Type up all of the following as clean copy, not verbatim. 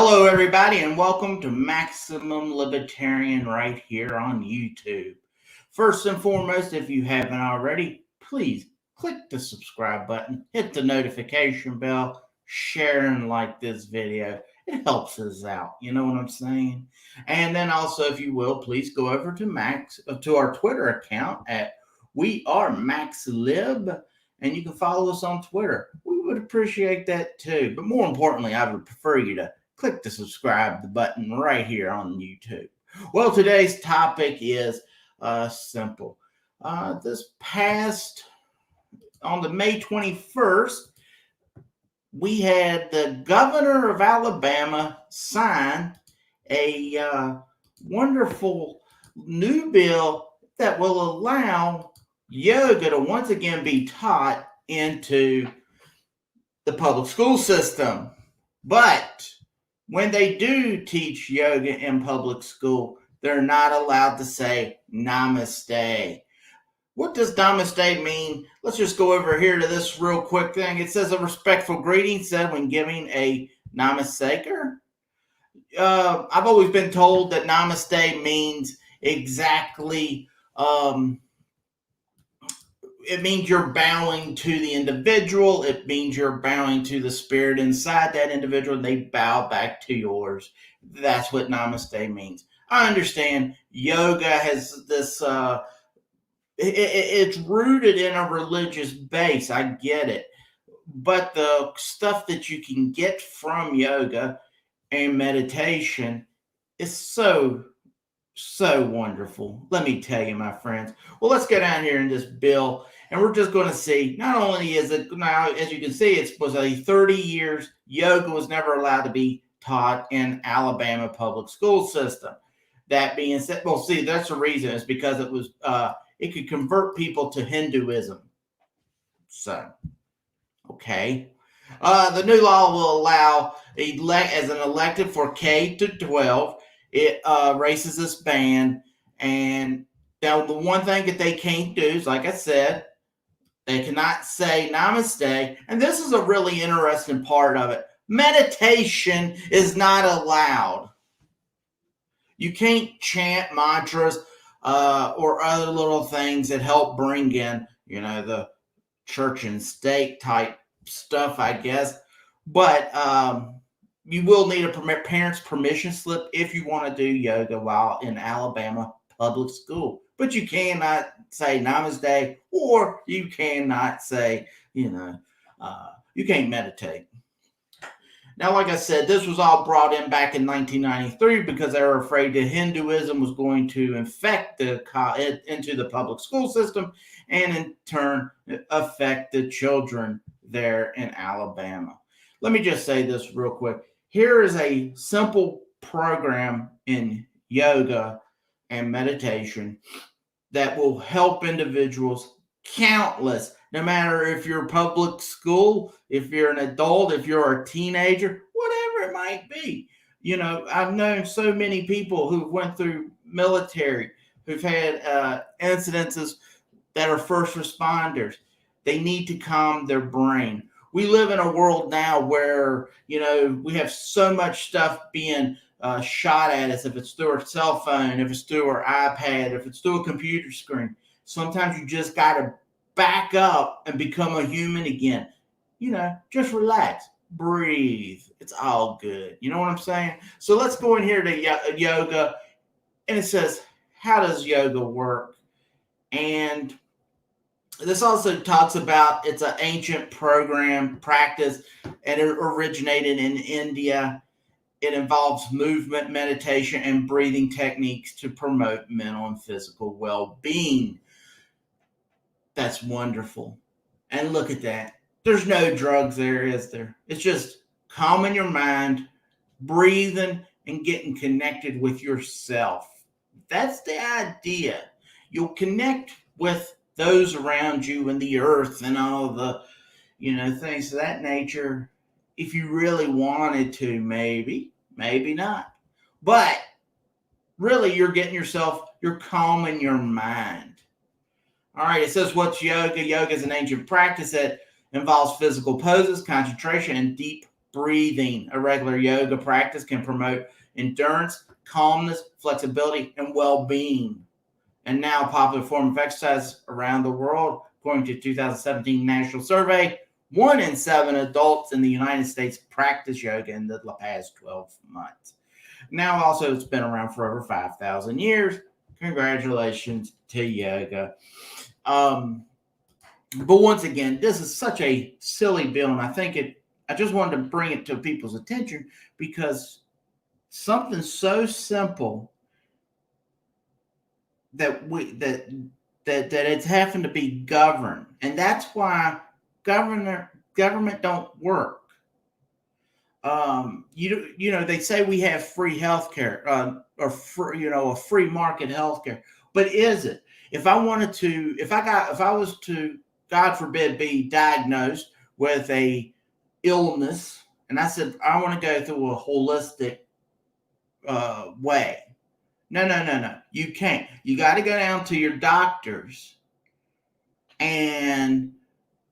Hello, everybody, and welcome to Maximum Libertarian right here on YouTube. First and foremost, if you haven't already, please click the subscribe button, hit the notification bell, share and like this video. It helps us out, you know what I'm saying? And then also, if you will, please go over to our Twitter account at We Are MaxLib, and you can follow us on Twitter. We would appreciate that too. But more importantly, I would prefer you to click the subscribe button right here on YouTube. Well, today's topic is simple. On the May 21st, we had the governor of Alabama sign a wonderful new bill that will allow yoga to once again be taught into the public school system. But when they do teach yoga in public school, they're not allowed to say Namaste. What does Namaste mean? Let's just go over here to this real quick thing. It says a respectful greeting said when giving a Namaste. I've always been told that Namaste means exactly it means you're bowing to the individual. It means you're bowing to the spirit inside that individual, and they bow back to yours. That's what Namaste means. I understand yoga has this, it's rooted in a religious base. I get it. But the stuff that you can get from yoga and meditation is so wonderful. Let me tell you, my friends. Well, let's go down here in this bill, and we're just going to see, not only is it now, as you can see, it was 30 years, yoga was never allowed to be taught in Alabama public school system. That being said, well, see, that's the reason. It's because it was, it could convert people to Hinduism. So, okay. The new law will allow, as an elective for K to 12, it erases this ban. And now the one thing that they can't do is, like I said, they cannot say Namaste. And this is a really interesting part of it. Meditation is not allowed. You can't chant mantras or other little things that help bring in, the church and state type stuff, I guess. But you will need a parent's permission slip if you want to do yoga while in Alabama public school. But you cannot say Namaste, or you cannot say, you can't meditate. Now, like I said, this was all brought in back in 1993 because they were afraid that Hinduism was going to infect into the public school system and in turn affect the children there in Alabama. Let me just say this real quick. Here is a simple program in yoga and meditation that will help individuals countless, no matter if you're public school, if you're an adult, if you're a teenager, whatever it might be. I've known so many people who went through military, who've had incidences that are first responders. They need to calm their brain. We live in a world now where, we have so much stuff being shot at us, if it's through our cell phone, if it's through our iPad, if it's through a computer screen. Sometimes you just got to back up and become a human again. Just relax, breathe. It's all good. You know what I'm saying? So let's go in here to yoga. And it says, how does yoga work? And this also talks about it's an ancient practice, and it originated in India. It involves movement, meditation, and breathing techniques to promote mental and physical well-being. That's wonderful. And look at that. There's no drugs there, is there? It's just calming your mind, breathing, and getting connected with yourself. That's the idea. You'll connect with those around you and the earth and all the, things of that nature. If you really wanted to, maybe not. But really, you're calming your mind. All right, it says, what's yoga? Yoga is an ancient practice that involves physical poses, concentration, and deep breathing. A regular yoga practice can promote endurance, calmness, flexibility, and well-being. And now a popular form of exercise around the world, according to a 2017 national survey, 1 in 7 adults in the United States practice yoga in the past 12 months. Now, also, it's been around for over 5,000 years. Congratulations to yoga. But once again, this is such a silly bill, and I just wanted to bring it to people's attention because something so simple that it's having to be governed, and that's why government don't work. They say we have free healthcare, or free, a free market healthcare, but is it? If I was to, God forbid, be diagnosed with a illness, and I said I want to go through a holistic way. No. You can't. You got to go down to your doctors, and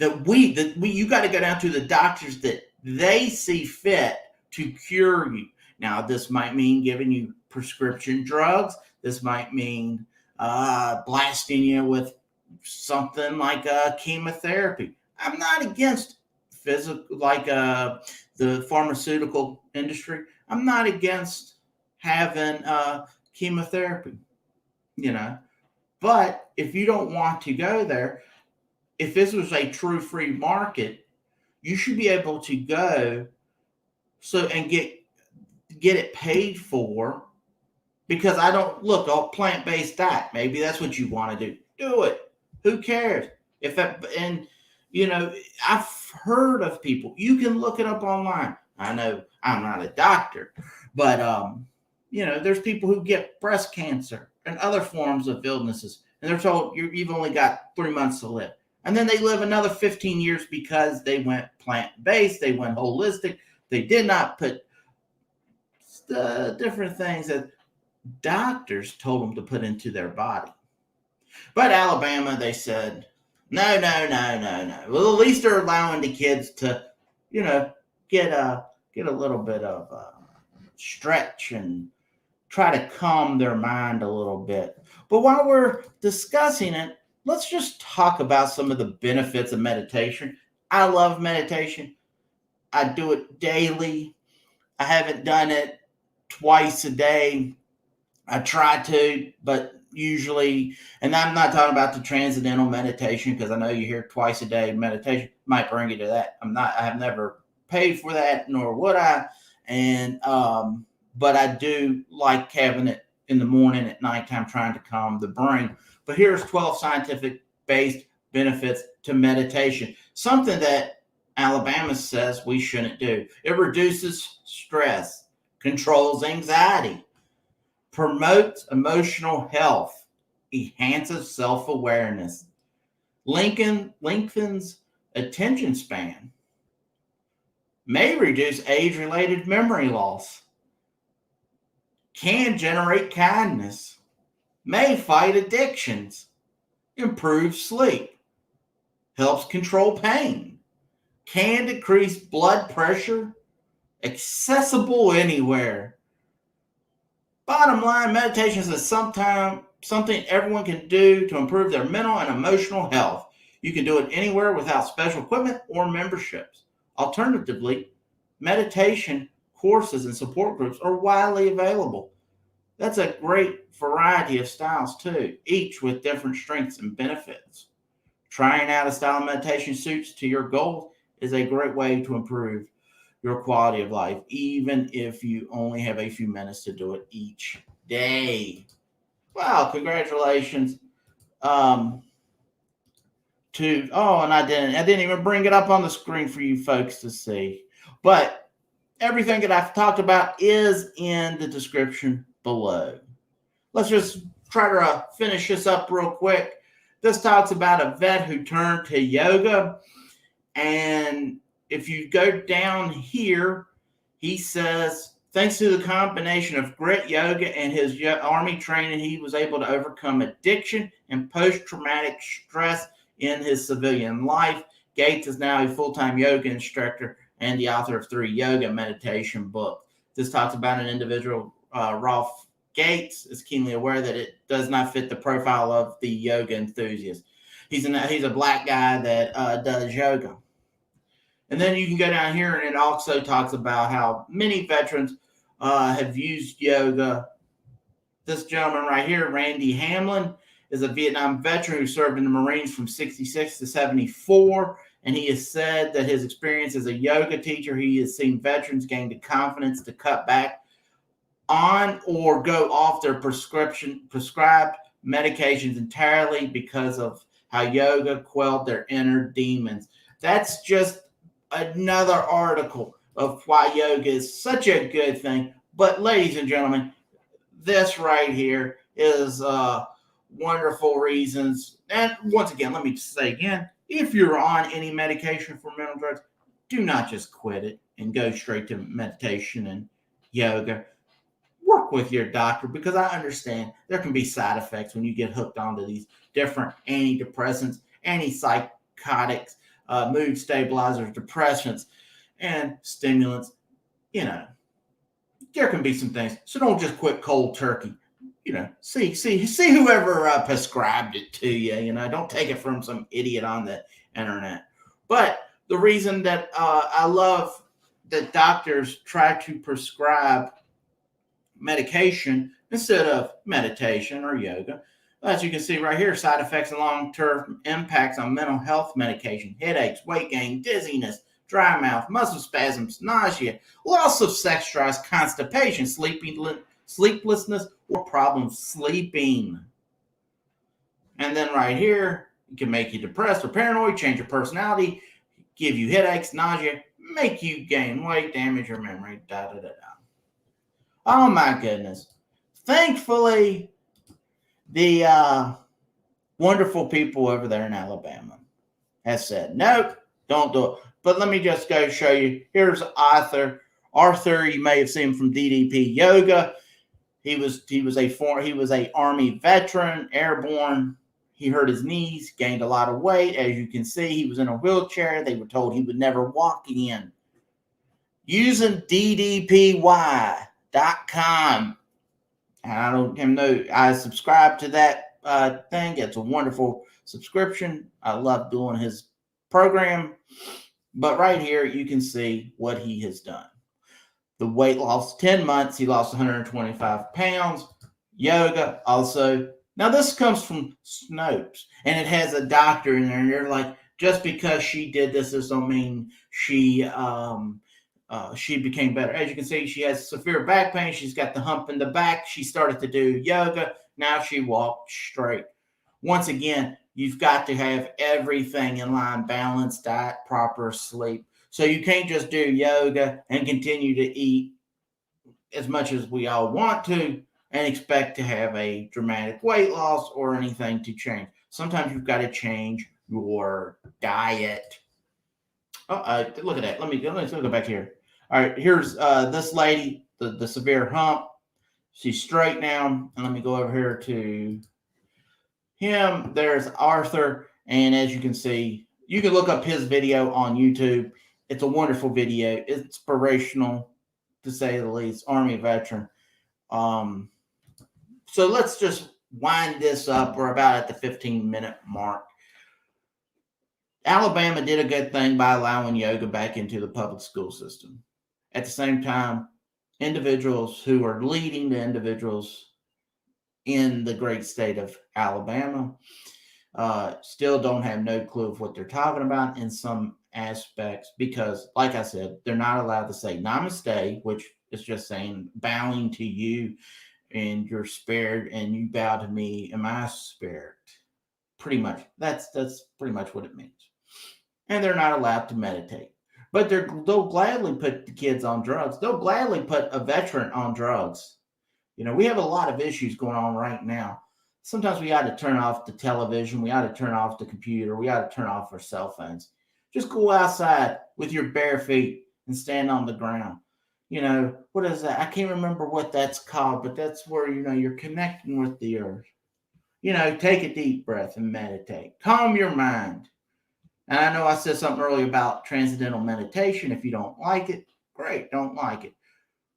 you got to go down to the doctors that they see fit to cure you. Now, this might mean giving you prescription drugs. This might mean blasting you with something like chemotherapy. I'm not against the pharmaceutical industry. I'm not against having chemotherapy, But if you don't want to go there, if this was a true free market, you should be able to go and get it paid for. Because I don't look a plant-based diet. Maybe that's what you want to do. Do it. Who cares? I've heard of people. You can look it up online. I know I'm not a doctor, but there's people who get breast cancer and other forms of illnesses, and they're told you've only got 3 months to live. And then they live another 15 years because they went plant-based, they went holistic, they did not put the different things that doctors told them to put into their body. But Alabama, they said, no. Well, at least they're allowing the kids to, get a little bit of stretch and try to calm their mind a little bit. But while we're discussing it, let's just talk about some of the benefits of meditation. I love meditation. I do it daily. I haven't done it twice a day. I try to, but usually, and I'm not talking about the transcendental meditation, because I know you hear twice a day meditation might bring you to that. I have never paid for that, nor would I. And, but I do like having it in the morning, at nighttime, trying to calm the brain. But here's 12 scientific-based benefits to meditation. Something that Alabama says we shouldn't do. It reduces stress, controls anxiety, promotes emotional health, enhances self-awareness, lengthens attention span, may reduce age-related memory loss, can generate kindness, may fight addictions, improve sleep, helps control pain, can decrease blood pressure, accessible anywhere. Bottom line, meditation is something everyone can do to improve their mental and emotional health. You can do it anywhere without special equipment or memberships. Alternatively, meditation courses and support groups are widely available. That's a great variety of styles too, each with different strengths and benefits. Trying out a style of meditation suits to your goals is a great way to improve your quality of life, even if you only have a few minutes to do it each day. Wow, congratulations. And I didn't even bring it up on the screen for you folks to see. But everything that I've talked about is in the description below. Let's just try to finish this up real quick. This talks about a vet who turned to yoga. And if you go down here, he says, thanks to the combination of grit, yoga, and his army training, he was able to overcome addiction and post-traumatic stress in his civilian life. Gates is now a full-time yoga instructor and the author of 3 yoga meditation books. This talks about an individual, Rolf Gates, is keenly aware that it does not fit the profile of the yoga enthusiast. He's a black guy that does yoga. And then you can go down here, and it also talks about how many veterans have used yoga. This gentleman right here, Randy Hamlin, is a Vietnam veteran who served in the Marines from 66 to 74. And he has said that his experience as a yoga teacher, he has seen veterans gain the confidence to cut back on or go off their prescribed medications entirely because of how yoga quelled their inner demons. That's just another article of why yoga is such a good thing. But ladies and gentlemen, this right here is wonderful reasons. And once again, let me just say again, if you're on any medication for mental drugs, do not just quit it and go straight to meditation and yoga. Work with your doctor, because I understand there can be side effects when you get hooked onto these different antidepressants, antipsychotics, mood stabilizers, depressants, and stimulants. You know, there can be some things. So don't just quit cold turkey. You know, see whoever prescribed it to you. You know, don't take it from some idiot on the internet. But the reason that I love that doctors try to prescribe medication instead of meditation or yoga, as you can see right here, side effects and long-term impacts on mental health medication: headaches, weight gain, dizziness, dry mouth, muscle spasms, nausea, loss of sex drive, constipation, sleeplessness, or problems sleeping. And then right here, it can make you depressed or paranoid, change your personality, give you headaches, nausea, make you gain weight, damage your memory, Oh my goodness. Thankfully, the wonderful people over there in Alabama has said, nope, don't do it. But let me just go show you. Here's Arthur. You may have seen him from DDP Yoga. He was a Army veteran, airborne. He hurt his knees, gained a lot of weight. As you can see, he was in a wheelchair. They were told he would never walk again. Using ddpy.com. And I don't even know. I subscribe to that thing. It's a wonderful subscription. I love doing his program. But right here, you can see what he has done. The weight loss, 10 months, he lost 125 pounds. Yoga also. Now, this comes from Snopes, and it has a doctor in there, and you're like, just because she did this doesn't mean she became better. As you can see, she has severe back pain. She's got the hump in the back. She started to do yoga. Now she walked straight. Once again, you've got to have everything in line: balanced diet, proper sleep. So you can't just do yoga and continue to eat as much as we all want to and expect to have a dramatic weight loss or anything to change. Sometimes you've got to change your diet. Look at that. Let me go back here. All right, here's this lady, the severe hump. She's straight now. And let me go over here to him. There's Arthur. And as you can see, you can look up his video on YouTube. It's a wonderful video. Inspirational, to say the least. Army veteran. So let's just wind this up. We're about at the 15-minute mark. Alabama did a good thing by allowing yoga back into the public school system. At the same time, individuals who are leading the individuals in the great state of Alabama still don't have no clue of what they're talking about in some aspects, because, like I said, they're not allowed to say Namaste, which is just saying bowing to you and your spirit, and you bow to me and my spirit. Pretty much. That's pretty much what it means. And they're not allowed to meditate. But they'll gladly put the kids on drugs. They'll gladly put a veteran on drugs. You know, we have a lot of issues going on right now. Sometimes we got to turn off the television. We got to turn off the computer. We got to turn off our cell phones. Just go outside with your bare feet and stand on the ground. You know, what is that? I can't remember what that's called, but that's where, you know, you're connecting with the earth. You know, take a deep breath and meditate. Calm your mind. And I know I said something earlier about transcendental meditation. If you don't like it, great, don't like it.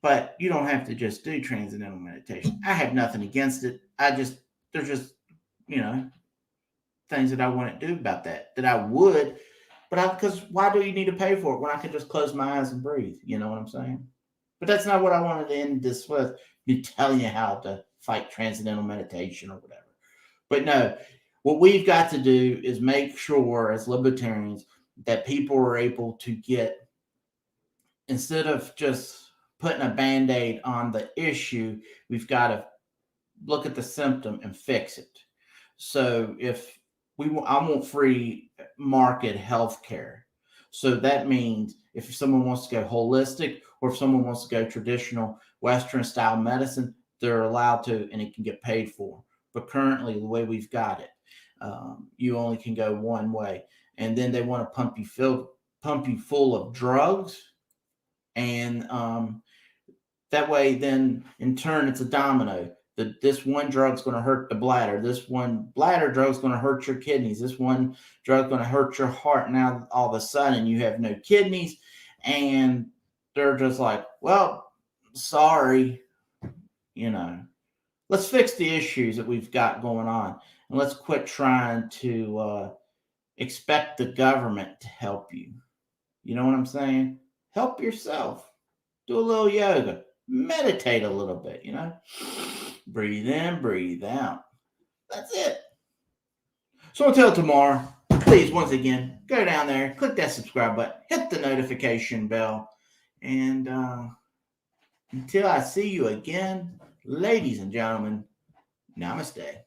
But you don't have to just do transcendental meditation. I have nothing against it. There's just, things that I want to do about that I would, because why do you need to pay for it when I can just close my eyes and breathe? You know what I'm saying? But that's not what I wanted to end this with, me telling you how to fight transcendental meditation or whatever. But no, what we've got to do is make sure as libertarians that people are able to get, instead of just putting a band-aid on the issue, we've got to look at the symptom and fix it. So if I want free market health care. So that means if someone wants to go holistic, or if someone wants to go traditional Western style medicine, they're allowed to, and it can get paid for. But currently, the way we've got it, you only can go one way. And then they want to pump you full of drugs. And that way, then in turn, it's a domino. This one drug's going to hurt the bladder. This one bladder drug's going to hurt your kidneys. This one drug's going to hurt your heart. Now, all of a sudden, you have no kidneys. And they're just like, well, sorry. Let's fix the issues that we've got going on. And let's quit trying to expect the government to help you. You know what I'm saying? Help yourself. Do a little yoga. Meditate a little bit, Breathe in, breathe out. That's it. So until tomorrow, please, once again, go down there, click that subscribe button, hit the notification bell, and until I see you again, ladies and gentlemen, namaste.